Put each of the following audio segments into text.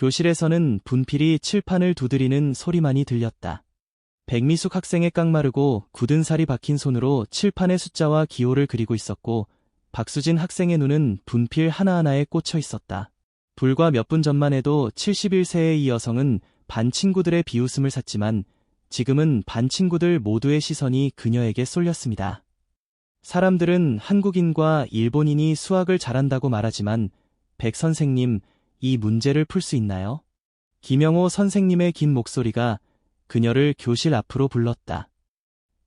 교실에서는 분필이 칠판을 두드리는 소리만이 들렸다. 백미숙 학생의 깡마르고 굳은 살이 박힌 손으로 칠판의 숫자와 기호를 그리고 있었고, 박수진 학생의 눈은 분필 하나하나에 꽂혀 있었다. 불과 몇 분 전만 해도 71세의 이 여성은 반 친구들의 비웃음을 샀지만 지금은 반 친구들 모두의 시선이 그녀에게 쏠렸습니다. 사람들은 한국인과 일본인이 수학을 잘한다고 말하지만 백 선생님, 이 문제를 풀 수 있나요? 김영호 선생님의 긴 목소리가 그녀를 교실 앞으로 불렀다.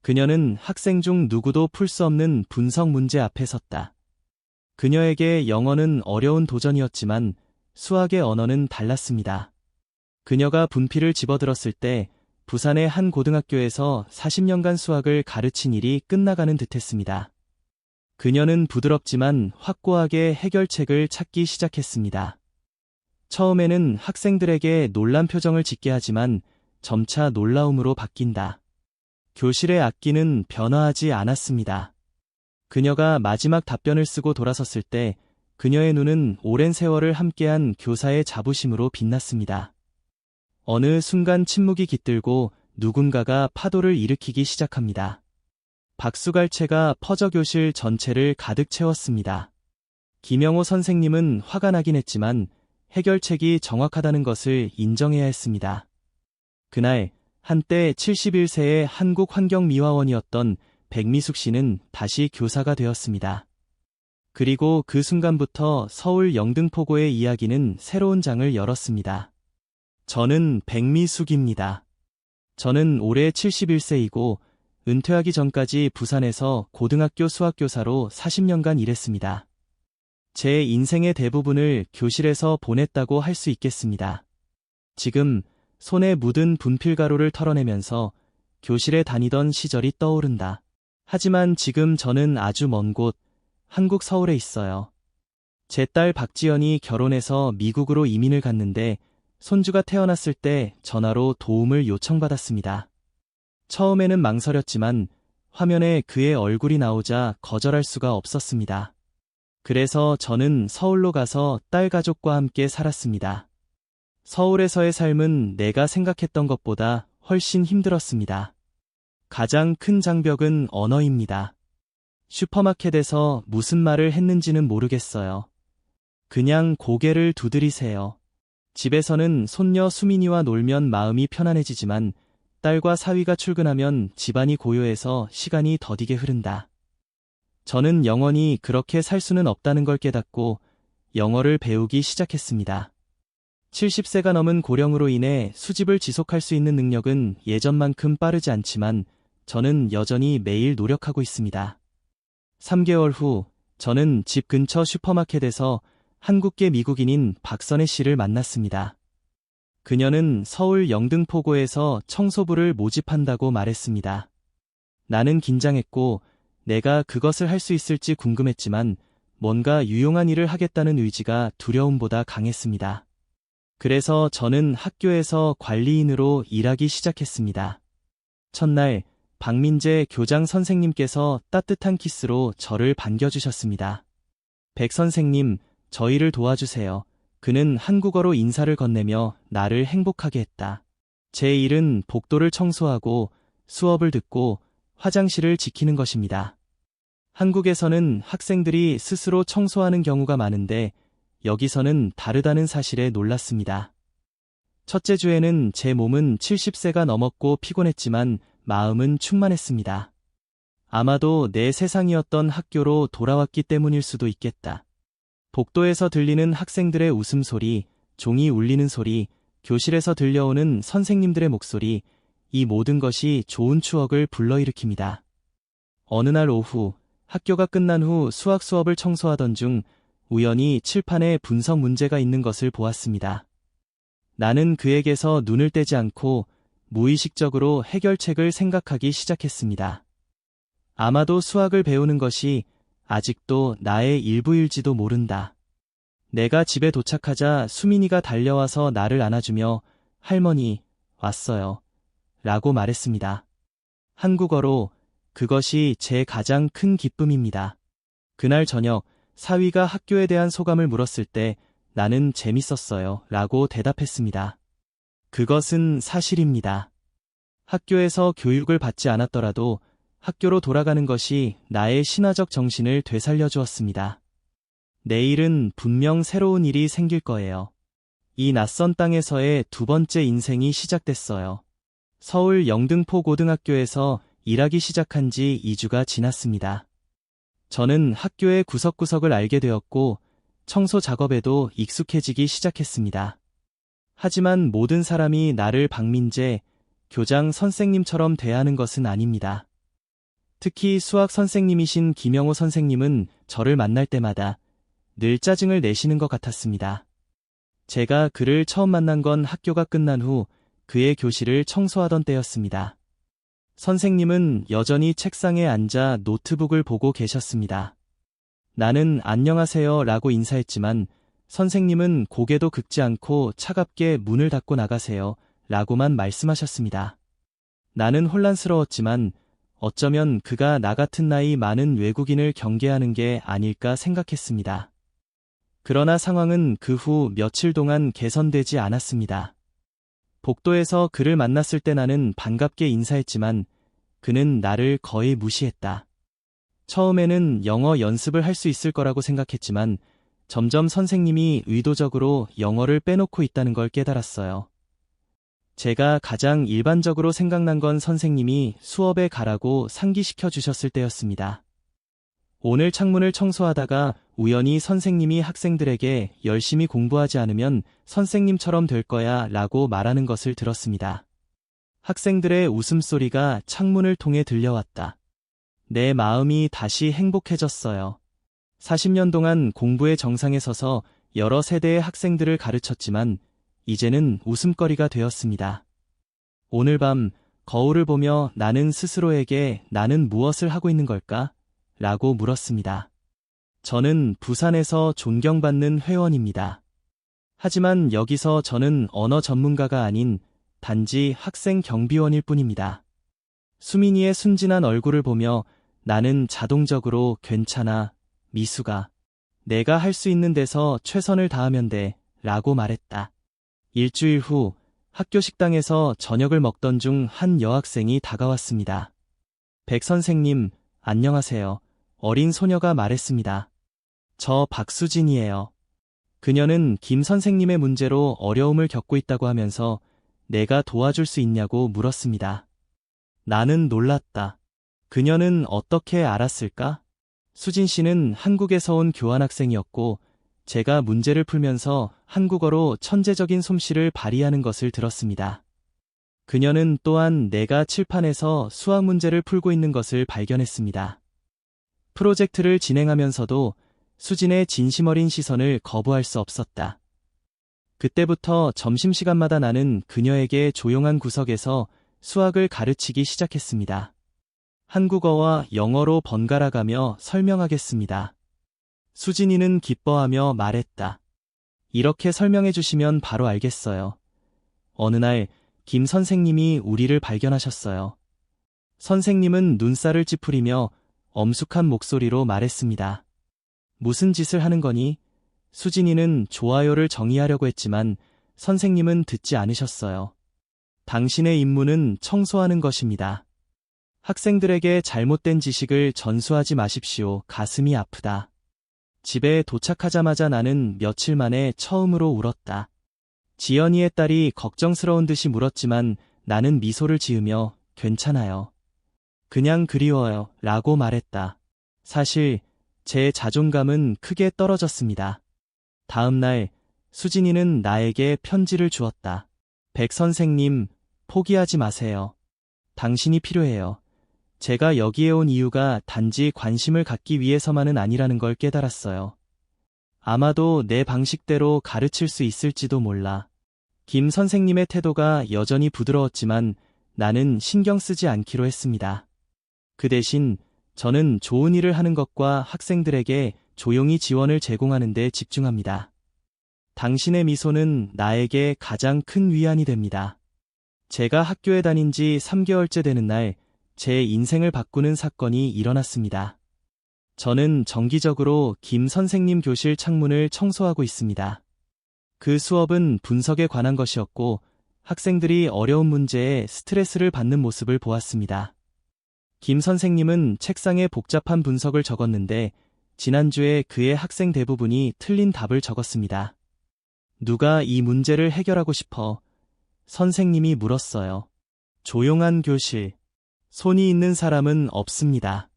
그녀는 학생 중 누구도 풀 수 없는 분석 문제 앞에 섰다. 그녀에게 영어는 어려운 도전이었지만 수학의 언어는 달랐습니다. 그녀가 분필을 집어들었을 때 부산의 한 고등학교에서 40년간 수학을 가르친 일이 끝나가는 듯했습니다. 그녀는 부드럽지만 확고하게 해결책을 찾기 시작했습니다. 처음에는 학생들에게 놀란 표정을 짓게 하지만 점차 놀라움으로 바뀐다. 교실의 악기는 변화하지 않았습니다. 그녀가 마지막 답변을 쓰고 돌아섰을 때 그녀의 눈은 오랜 세월을 함께한 교사의 자부심으로 빛났습니다. 어느 순간 침묵이 깃들고 누군가가 파도를 일으키기 시작합니다. 박수갈채가 퍼져 교실 전체를 가득 채웠습니다. 김영호 선생님은 화가 나긴 했지만 해결책이 정확하다는 것을 인정해야 했습니다. 그날 한때 71세의 한국환경미화원이었던 백미숙 씨는 다시 교사가 되었습니다. 그리고 그 순간부터 서울 영등포고의 이야기는 새로운 장을 열었습니다. 저는 백미숙입니다. 저는 올해 71세이고 은퇴하기 전까지 부산에서 고등학교 수학교사로 40년간 일했습니다. 제 인생의 대부분을 교실에서 보냈다고 할 수 있겠습니다. 지금 손에 묻은 분필가루를 털어내면서 교실에 다니던 시절이 떠오른다. 하지만 지금 저는 아주 먼 곳, 한국 서울에 있어요. 제 딸 박지연이 결혼해서 미국으로 이민을 갔는데 손주가 태어났을 때 전화로 도움을 요청받았습니다. 처음에는 망설였지만 화면에 그의 얼굴이 나오자 거절할 수가 없었습니다. 그래서 저는 서울로 가서 딸 가족과 함께 살았습니다. 서울에서의 삶은 내가 생각했던 것보다 훨씬 힘들었습니다. 가장 큰 장벽은 언어입니다. 슈퍼마켓에서 무슨 말을 했는지는 모르겠어요. 그냥 고개를 두드리세요. 집에서는 손녀 수민이와 놀면 마음이 편안해지지만 딸과 사위가 출근하면 집안이 고요해서 시간이 더디게 흐른다. 저는 영원히 그렇게 살 수는 없다는 걸 깨닫고 영어를 배우기 시작했습니다. 70세가 넘은 고령으로 인해 수집을 지속할 수 있는 능력은 예전만큼 빠르지 않지만 저는 여전히 매일 노력하고 있습니다. 3개월 후 저는 집 근처 슈퍼마켓에서 한국계 미국인인 박선혜 씨를 만났습니다. 그녀는 서울 영등포고에서 청소부를 모집한다고 말했습니다. 나는 긴장했고 내가 그것을 할 수 있을지 궁금했지만 뭔가 유용한 일을 하겠다는 의지가 두려움보다 강했습니다. 그래서 저는 학교에서 관리인으로 일하기 시작했습니다. 첫날 박민재 교장 선생님께서 따뜻한 키스로 저를 반겨주셨습니다. 백 선생님, 저희를 도와주세요. 그는 한국어로 인사를 건네며 나를 행복하게 했다. 제 일은 복도를 청소하고 수업을 듣고 화장실을 지키는 것입니다. 한국에서는 학생들이 스스로 청소하는 경우가 많은데 여기서는 다르다는 사실에 놀랐습니다. 첫째 주에는 제 몸은 70세가 넘었고 피곤했지만 마음은 충만했습니다. 아마도 내 세상이었던 학교로 돌아왔기 때문일 수도 있겠다. 복도에서 들리는 학생들의 웃음소리, 종이 울리는 소리, 교실에서 들려오는 선생님들의 목소리, 이 모든 것이 좋은 추억을 불러일으킵니다. 어느 날 오후, 학교가 끝난 후 수학 수업을 청소하던 중 우연히 칠판에 분석 문제가 있는 것을 보았습니다. 나는 그에게서 눈을 떼지 않고 무의식적으로 해결책을 생각하기 시작했습니다. 아마도 수학을 배우는 것이 아직도 나의 일부일지도 모른다. 내가 집에 도착하자 수민이가 달려와서 나를 안아주며 할머니, 왔어요. 라고 말했습니다. 한국어로 그것이 제 가장 큰 기쁨입니다. 그날 저녁 사위가 학교에 대한 소감을 물었을 때 나는 재밌었어요. 라고 대답했습니다. 그것은 사실입니다. 학교에서 교육을 받지 않았더라도 학교로 돌아가는 것이 나의 신화적 정신을 되살려 주었습니다. 내일은 분명 새로운 일이 생길 거예요. 이 낯선 땅에서의 두 번째 인생이 시작됐어요. 서울 영등포 고등학교에서 일하기 시작한 지 2주가 지났습니다. 저는 학교의 구석구석을 알게 되었고 청소 작업에도 익숙해지기 시작했습니다. 하지만 모든 사람이 나를 박민재, 교장 선생님처럼 대하는 것은 아닙니다. 특히 수학 선생님이신 김영호 선생님은 저를 만날 때마다 늘 짜증을 내시는 것 같았습니다. 제가 그를 처음 만난 건 학교가 끝난 후 그의 교실을 청소하던 때였습니다. 선생님은 여전히 책상에 앉아 노트북을 보고 계셨습니다. 나는 안녕하세요 라고 인사했지만 선생님은 고개도 긁지 않고 차갑게 문을 닫고 나가세요 라고만 말씀하셨습니다. 나는 혼란스러웠지만 어쩌면 그가 나 같은 나이 많은 외국인을 경계하는 게 아닐까 생각했습니다. 그러나 상황은 그 후 며칠 동안 개선되지 않았습니다. 복도에서 그를 만났을 때 나는 반갑게 인사했지만 그는 나를 거의 무시했다. 처음에는 영어 연습을 할 수 있을 거라고 생각했지만 점점 선생님이 의도적으로 영어를 빼놓고 있다는 걸 깨달았어요. 제가 가장 일반적으로 생각난 건 선생님이 수업에 가라고 상기시켜 주셨을 때였습니다. 오늘 창문을 청소하다가 우연히 선생님이 학생들에게 열심히 공부하지 않으면 선생님처럼 될 거야 라고 말하는 것을 들었습니다. 학생들의 웃음소리가 창문을 통해 들려왔다. 내 마음이 다시 행복해졌어요. 40년 동안 공부의 정상에 서서 여러 세대의 학생들을 가르쳤지만 이제는 웃음거리가 되었습니다. 오늘 밤 거울을 보며 나는 스스로에게 나는 무엇을 하고 있는 걸까? 라고 물었습니다. 저는 부산에서 존경받는 회원입니다. 하지만 여기서 저는 언어 전문가가 아닌 단지 학생 경비원일 뿐입니다. 수민이의 순진한 얼굴을 보며 나는 자동적으로 괜찮아, 미수가. 내가 할 수 있는 데서 최선을 다하면 돼, 라고 말했다. 일주일 후 학교 식당에서 저녁을 먹던 중 한 여학생이 다가왔습니다. 백 선생님, 안녕하세요. 어린 소녀가 말했습니다. 저 박수진이에요. 그녀는 김 선생님의 문제로 어려움을 겪고 있다고 하면서 내가 도와줄 수 있냐고 물었습니다. 나는 놀랐다. 그녀는 어떻게 알았을까? 수진 씨는 한국에서 온 교환학생이었고 제가 문제를 풀면서 한국어로 천재적인 솜씨를 발휘하는 것을 들었습니다. 그녀는 또한 내가 칠판에서 수학 문제를 풀고 있는 것을 발견했습니다. 프로젝트를 진행하면서도 수진의 진심 어린 시선을 거부할 수 없었다. 그때부터 점심시간마다 나는 그녀에게 조용한 구석에서 수학을 가르치기 시작했습니다. 한국어와 영어로 번갈아가며 설명하겠습니다. 수진이는 기뻐하며 말했다. 이렇게 설명해 주시면 바로 알겠어요. 어느 날 김 선생님이 우리를 발견하셨어요. 선생님은 눈살을 찌푸리며 엄숙한 목소리로 말했습니다. 무슨 짓을 하는 거니? 수진이는 좋아요를 정의하려고 했지만 선생님은 듣지 않으셨어요. 당신의 임무는 청소하는 것입니다. 학생들에게 잘못된 지식을 전수하지 마십시오. 가슴이 아프다. 집에 도착하자마자 나는 며칠 만에 처음으로 울었다. 지연이의 딸이 걱정스러운 듯이 물었지만 나는 미소를 지으며 괜찮아요. 그냥 그리워요. 라고 말했다. 사실 제 자존감은 크게 떨어졌습니다. 다음 날 수진이는 나에게 편지를 주었다. 백 선생님, 포기하지 마세요. 당신이 필요해요. 제가 여기에 온 이유가 단지 관심을 갖기 위해서만은 아니라는 걸 깨달았어요. 아마도 내 방식대로 가르칠 수 있을지도 몰라. 김 선생님의 태도가 여전히 부드러웠지만 나는 신경 쓰지 않기로 했습니다. 그 대신 저는 좋은 일을 하는 것과 학생들에게 조용히 지원을 제공하는 데 집중합니다. 당신의 미소는 나에게 가장 큰 위안이 됩니다. 제가 학교에 다닌 지 3개월째 되는 날, 제 인생을 바꾸는 사건이 일어났습니다. 저는 정기적으로 김 선생님 교실 창문을 청소하고 있습니다. 그 수업은 분석에 관한 것이었고 학생들이 어려운 문제에 스트레스를 받는 모습을 보았습니다. 김 선생님은 책상에 복잡한 분석을 적었는데 지난주에 그의 학생 대부분이 틀린 답을 적었습니다. 누가 이 문제를 해결하고 싶어? 선생님이 물었어요. 조용한 교실. 손이 있는 사람은 없습니다.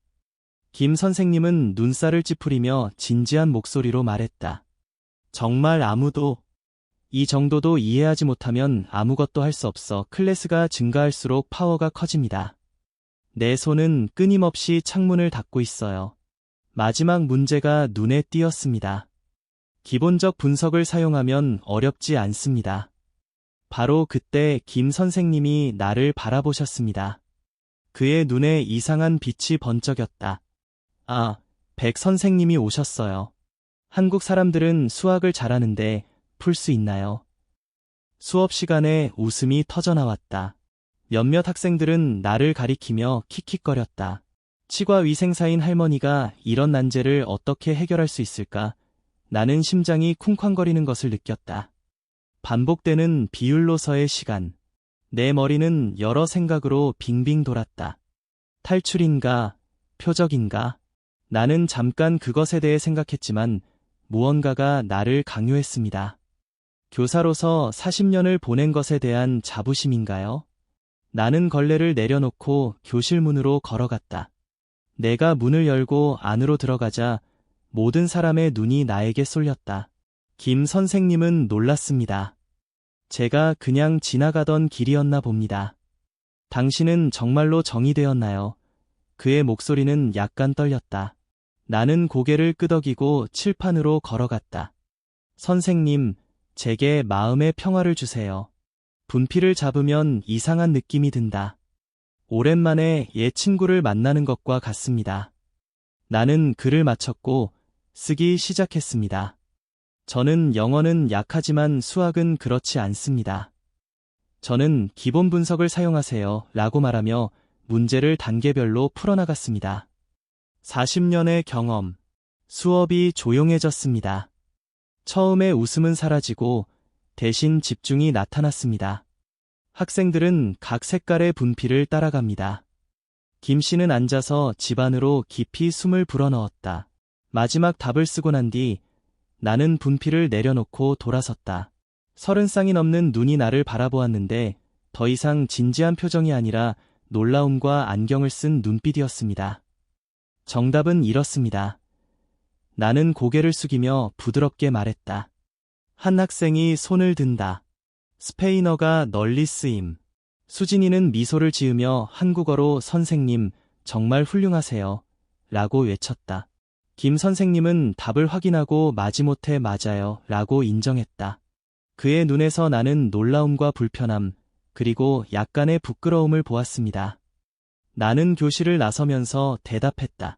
김 선생님은 눈살을 찌푸리며 진지한 목소리로 말했다. 정말 아무도. 이 정도도 이해하지 못하면 아무것도 할 수 없어. 클래스가 증가할수록 파워가 커집니다. 내 손은 끊임없이 창문을 닫고 있어요. 마지막 문제가 눈에 띄었습니다. 기본적 분석을 사용하면 어렵지 않습니다. 바로 그때 김 선생님이 나를 바라보셨습니다. 그의 눈에 이상한 빛이 번쩍였다. 아, 백 선생님이 오셨어요. 한국 사람들은 수학을 잘하는데 풀 수 있나요? 수업 시간에 웃음이 터져나왔다. 몇몇 학생들은 나를 가리키며 킥킥거렸다. 치과위생사인 할머니가 이런 난제를 어떻게 해결할 수 있을까? 나는 심장이 쿵쾅거리는 것을 느꼈다. 반복되는 비율로서의 시간. 내 머리는 여러 생각으로 빙빙 돌았다. 탈출인가? 표적인가? 나는 잠깐 그것에 대해 생각했지만 무언가가 나를 강요했습니다. 교사로서 40년을 보낸 것에 대한 자부심인가요? 나는 걸레를 내려놓고 교실 문으로 걸어갔다. 내가 문을 열고 안으로 들어가자 모든 사람의 눈이 나에게 쏠렸다. 김 선생님은 놀랐습니다. 제가 그냥 지나가던 길이었나 봅니다. 당신은 정말로 정의되었나요? 그의 목소리는 약간 떨렸다. 나는 고개를 끄덕이고 칠판으로 걸어갔다. 선생님, 제게 마음의 평화를 주세요. 분필을 잡으면 이상한 느낌이 든다. 오랜만에 옛 친구를 만나는 것과 같습니다. 나는 글을 마쳤고 쓰기 시작했습니다. 저는 영어는 약하지만 수학은 그렇지 않습니다. 저는 기본 분석을 사용하세요 라고 말하며 문제를 단계별로 풀어나갔습니다. 40년의 경험. 수업이 조용해졌습니다. 처음에 웃음은 사라지고 대신 집중이 나타났습니다. 학생들은 각 색깔의 분필을 따라갑니다. 김 씨는 앉아서 집 안으로 깊이 숨을 불어넣었다. 마지막 답을 쓰고 난 뒤 나는 분필을 내려놓고 돌아섰다. 30쌍이 넘는 눈이 나를 바라보았는데 더 이상 진지한 표정이 아니라 놀라움과 안경을 쓴 눈빛이었습니다. 정답은 이렇습니다. 나는 고개를 숙이며 부드럽게 말했다. 한 학생이 손을 든다. 스페인어가 널리 쓰임. 수진이는 미소를 지으며 한국어로 선생님, 정말 훌륭하세요. 라고 외쳤다. 김 선생님은 답을 확인하고 마지못해 맞아요. 라고 인정했다. 그의 눈에서 나는 놀라움과 불편함, 그리고 약간의 부끄러움을 보았습니다. 나는 교실을 나서면서 대답했다.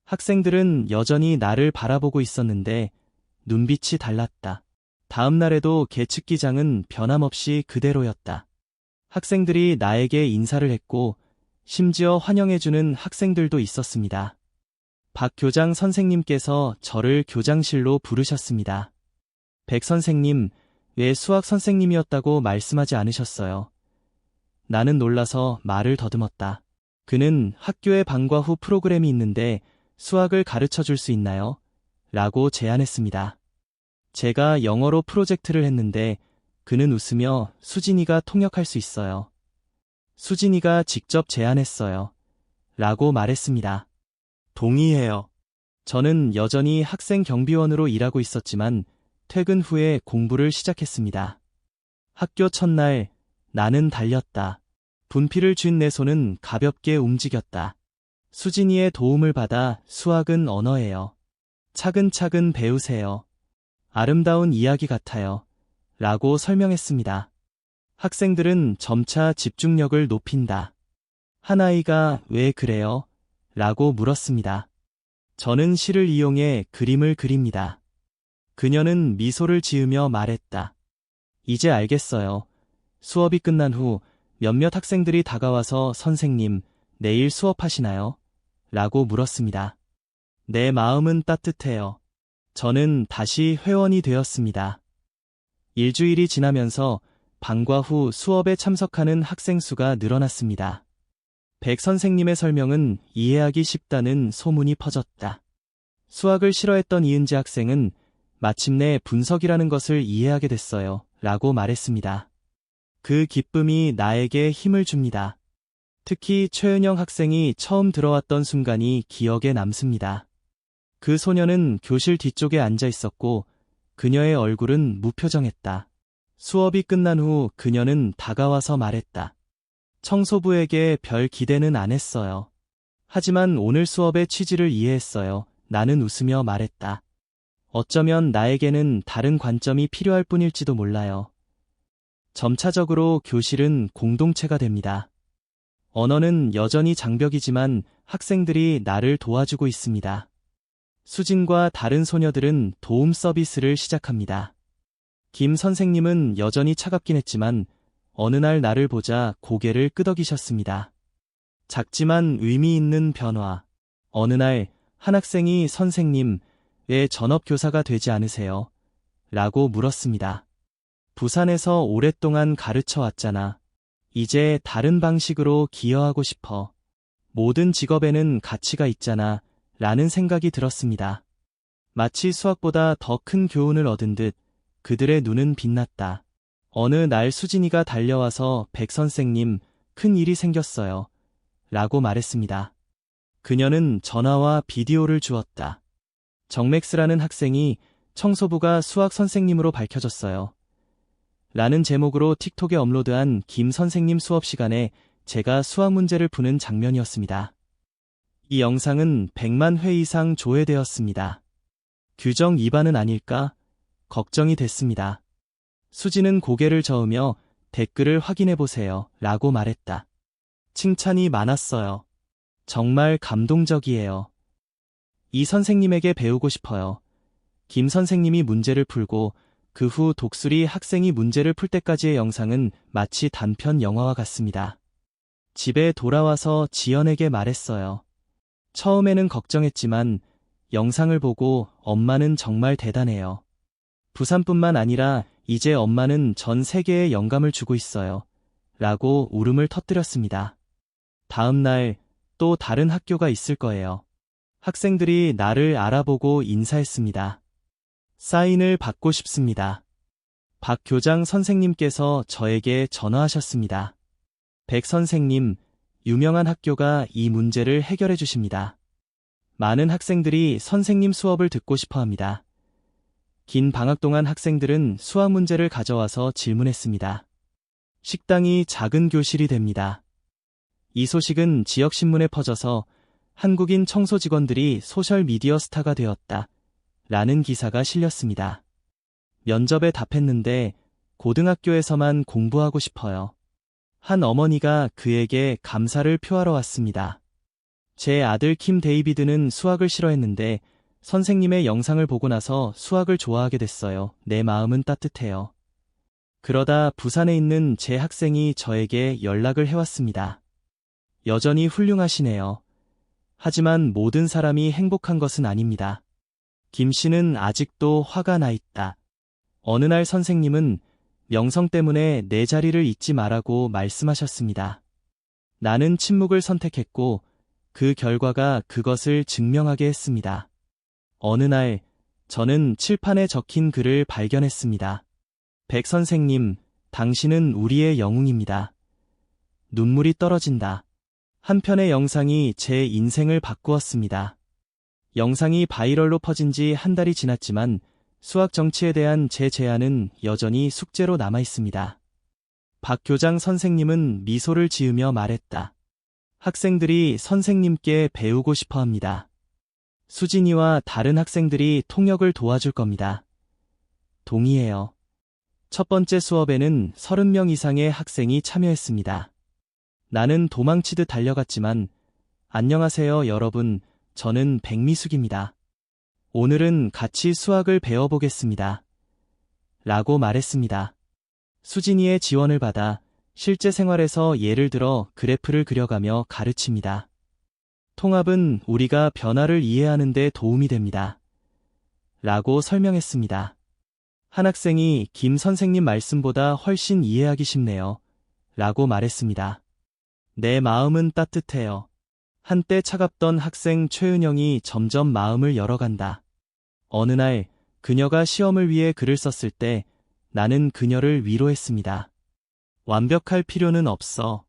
학생들은 여전히 나를 바라보고 있었는데 눈빛이 달랐다. 다음 날에도 계측기장은 변함없이 그대로였다. 학생들이 나에게 인사를 했고 심지어 환영해주는 학생들도 있었습니다. 박 교장 선생님께서 저를 교장실로 부르셨습니다. 백 선생님, 왜 수학 선생님이었다고 말씀하지 않으셨어요? 나는 놀라서 말을 더듬었다. 그는 학교에 방과 후 프로그램이 있는데 수학을 가르쳐 줄 수 있나요? 라고 제안했습니다. 제가 영어로 프로젝트를 했는데 그는 웃으며 수진이가 통역할 수 있어요. 수진이가 직접 제안했어요. 라고 말했습니다. 동의해요. 저는 여전히 학생 경비원으로 일하고 있었지만 퇴근 후에 공부를 시작했습니다. 학교 첫날 나는 달렸다. 분필을 쥔 내 손은 가볍게 움직였다. 수진이의 도움을 받아 수학은 언어예요. 차근차근 배우세요. 아름다운 이야기 같아요. 라고 설명했습니다. 학생들은 점차 집중력을 높인다. 한 아이가 왜 그래요? 라고 물었습니다. 저는 실을 이용해 그림을 그립니다. 그녀는 미소를 지으며 말했다. 이제 알겠어요. 수업이 끝난 후 몇몇 학생들이 다가와서 선생님, 내일 수업하시나요? 라고 물었습니다. 내 마음은 따뜻해요. 저는 다시 회원이 되었습니다. 일주일이 지나면서 방과 후 수업에 참석하는 학생 수가 늘어났습니다. 백 선생님의 설명은 이해하기 쉽다는 소문이 퍼졌다. 수학을 싫어했던 이은지 학생은 마침내 분석이라는 것을 이해하게 됐어요. 라고 말했습니다. 그 기쁨이 나에게 힘을 줍니다. 특히 최은영 학생이 처음 들어왔던 순간이 기억에 남습니다. 그 소녀는 교실 뒤쪽에 앉아 있었고 그녀의 얼굴은 무표정했다. 수업이 끝난 후 그녀는 다가와서 말했다. 청소부에게 별 기대는 안 했어요. 하지만 오늘 수업의 취지를 이해했어요. 나는 웃으며 말했다. 어쩌면 나에게는 다른 관점이 필요할 뿐일지도 몰라요. 점차적으로 교실은 공동체가 됩니다. 언어는 여전히 장벽이지만 학생들이 나를 도와주고 있습니다. 수진과 다른 소녀들은 도움 서비스를 시작합니다. 김 선생님은 여전히 차갑긴 했지만 어느 날 나를 보자 고개를 끄덕이셨습니다. 작지만 의미 있는 변화. 어느 날 한 학생이 선생님, 왜 전업교사가 되지 않으세요? 라고 물었습니다. 부산에서 오랫동안 가르쳐 왔잖아. 이제 다른 방식으로 기여하고 싶어. 모든 직업에는 가치가 있잖아. 라는 생각이 들었습니다. 마치 수학보다 더 큰 교훈을 얻은 듯 그들의 눈은 빛났다. 어느 날 수진이가 달려와서 백 선생님, 큰 일이 생겼어요. 라고 말했습니다. 그녀는 전화와 비디오를 주었다. 정맥스라는 학생이 청소부가 수학 선생님으로 밝혀졌어요. 라는 제목으로 틱톡에 업로드한 김 선생님 수업 시간에 제가 수학 문제를 푸는 장면이었습니다. 이 영상은 100만 회 이상 조회되었습니다. 규정 위반은 아닐까? 걱정이 됐습니다. 수지는 고개를 저으며 댓글을 확인해보세요. 라고 말했다. 칭찬이 많았어요. 정말 감동적이에요. 이 선생님에게 배우고 싶어요. 김 선생님이 문제를 풀고 그 후 독수리 학생이 문제를 풀 때까지의 영상은 마치 단편 영화와 같습니다. 집에 돌아와서 지연에게 말했어요. 처음에는 걱정했지만 영상을 보고 엄마는 정말 대단해요. 부산뿐만 아니라 이제 엄마는 전 세계에 영감을 주고 있어요. 라고 울음을 터뜨렸습니다. 다음 날 또 다른 학교가 있을 거예요. 학생들이 나를 알아보고 인사했습니다. 사인을 받고 싶습니다. 박 교장 선생님께서 저에게 전화하셨습니다. 백 선생님, 유명한 학교가 이 문제를 해결해 주십니다. 많은 학생들이 선생님 수업을 듣고 싶어 합니다. 긴 방학 동안 학생들은 수학 문제를 가져와서 질문했습니다. 식당이 작은 교실이 됩니다. 이 소식은 지역신문에 퍼져서 한국인 청소 직원들이 소셜미디어 스타가 되었다. 라는 기사가 실렸습니다. 면접에 답했는데 고등학교에서만 공부하고 싶어요. 한 어머니가 그에게 감사를 표하러 왔습니다. 제 아들 킴 데이비드는 수학을 싫어했는데 선생님의 영상을 보고 나서 수학을 좋아하게 됐어요. 내 마음은 따뜻해요. 그러다 부산에 있는 제 학생이 저에게 연락을 해왔습니다. 여전히 훌륭하시네요. 하지만 모든 사람이 행복한 것은 아닙니다. 김 씨는 아직도 화가 나 있다. 어느 날 선생님은 명성 때문에 내 자리를 잊지 말라고 말씀하셨습니다. 나는 침묵을 선택했고 그 결과가 그것을 증명하게 했습니다. 어느 날 저는 칠판에 적힌 글을 발견했습니다. 백 선생님, 당신은 우리의 영웅입니다. 눈물이 떨어진다. 한 편의 영상이 제 인생을 바꾸었습니다. 영상이 바이럴로 퍼진 지 한 달이 지났지만 수학 정치에 대한 제 제안은 여전히 숙제로 남아 있습니다. 박 교장 선생님은 미소를 지으며 말했다. 학생들이 선생님께 배우고 싶어 합니다. 수진이와 다른 학생들이 통역을 도와줄 겁니다. 동의해요. 첫 번째 수업에는 30명 이상의 학생이 참여했습니다. 나는 도망치듯 달려갔지만 안녕하세요 여러분, 저는 백미숙입니다. 오늘은 같이 수학을 배워보겠습니다. 라고 말했습니다. 수진이의 지원을 받아 실제 생활에서 예를 들어 그래프를 그려가며 가르칩니다. 통합은 우리가 변화를 이해하는 데 도움이 됩니다. 라고 설명했습니다. 한 학생이 김 선생님 말씀보다 훨씬 이해하기 쉽네요. 라고 말했습니다. 내 마음은 따뜻해요. 한때 차갑던 학생 최은영이 점점 마음을 열어간다. 어느 날 그녀가 시험을 위해 글을 썼을 때 나는 그녀를 위로했습니다. 완벽할 필요는 없어.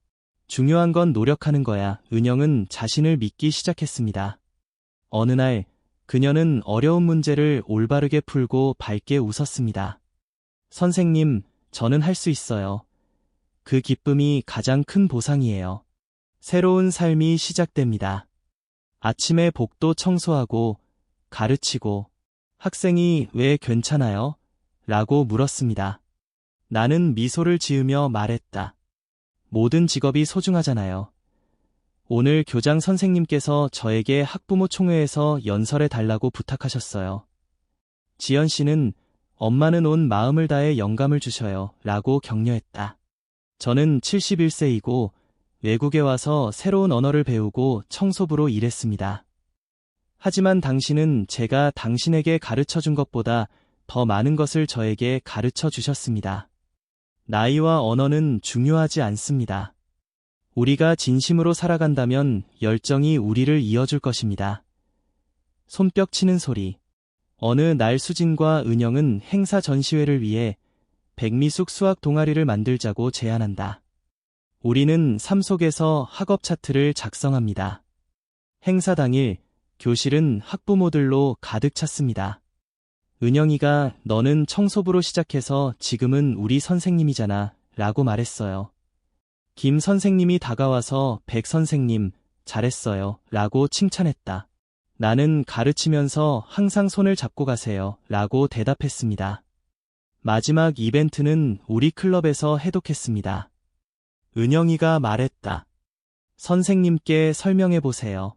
중요한 건 노력하는 거야. 은영은 자신을 믿기 시작했습니다. 어느 날 그녀는 어려운 문제를 올바르게 풀고 밝게 웃었습니다. 선생님, 저는 할 수 있어요. 그 기쁨이 가장 큰 보상이에요. 새로운 삶이 시작됩니다. 아침에 복도 청소하고 가르치고 학생이 왜 괜찮아요? 라고 물었습니다. 나는 미소를 지으며 말했다. 모든 직업이 소중하잖아요. 오늘 교장 선생님께서 저에게 학부모 총회에서 연설해 달라고 부탁하셨어요. 지연 씨는 엄마는 온 마음을 다해 영감을 주셔요. 라고 격려했다. 저는 71세이고 외국에 와서 새로운 언어를 배우고 청소부로 일했습니다. 하지만 당신은 제가 당신에게 가르쳐 준 것보다 더 많은 것을 저에게 가르쳐 주셨습니다. 나이와 언어는 중요하지 않습니다. 우리가 진심으로 살아간다면 열정이 우리를 이어줄 것입니다. 손뼉 치는 소리. 어느 날 수진과 은영은 행사 전시회를 위해 백미숙 수학 동아리를 만들자고 제안한다. 우리는 삶 속에서 학업 차트를 작성합니다. 행사 당일 교실은 학부모들로 가득 찼습니다. 은영이가 너는 청소부로 시작해서 지금은 우리 선생님이잖아 라고 말했어요. 김 선생님이 다가와서 백 선생님 잘했어요 라고 칭찬했다. 나는 가르치면서 항상 손을 잡고 가세요 라고 대답했습니다. 마지막 이벤트는 우리 클럽에서 해독했습니다. 은영이가 말했다. 선생님께 설명해보세요.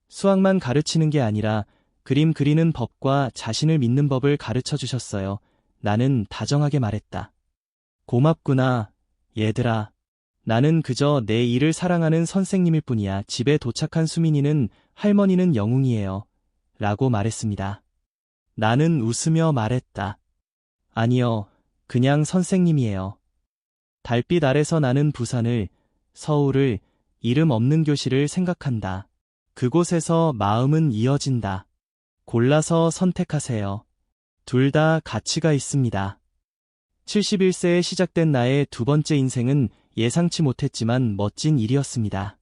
수학만 가르치는 게 아니라 그림 그리는 법과 자신을 믿는 법을 가르쳐 주셨어요. 나는 다정하게 말했다. 고맙구나, 얘들아. 나는 그저 내 일을 사랑하는 선생님일 뿐이야. 집에 도착한 수민이는 할머니는 영웅이에요. 라고 말했습니다. 나는 웃으며 말했다. 아니요, 그냥 선생님이에요. 달빛 아래서 나는 부산을, 서울을, 이름 없는 교실을 생각한다. 그곳에서 마음은 이어진다. 골라서 선택하세요. 둘 다 가치가 있습니다. 71세에 시작된 나의 두 번째 인생은 예상치 못했지만 멋진 일이었습니다.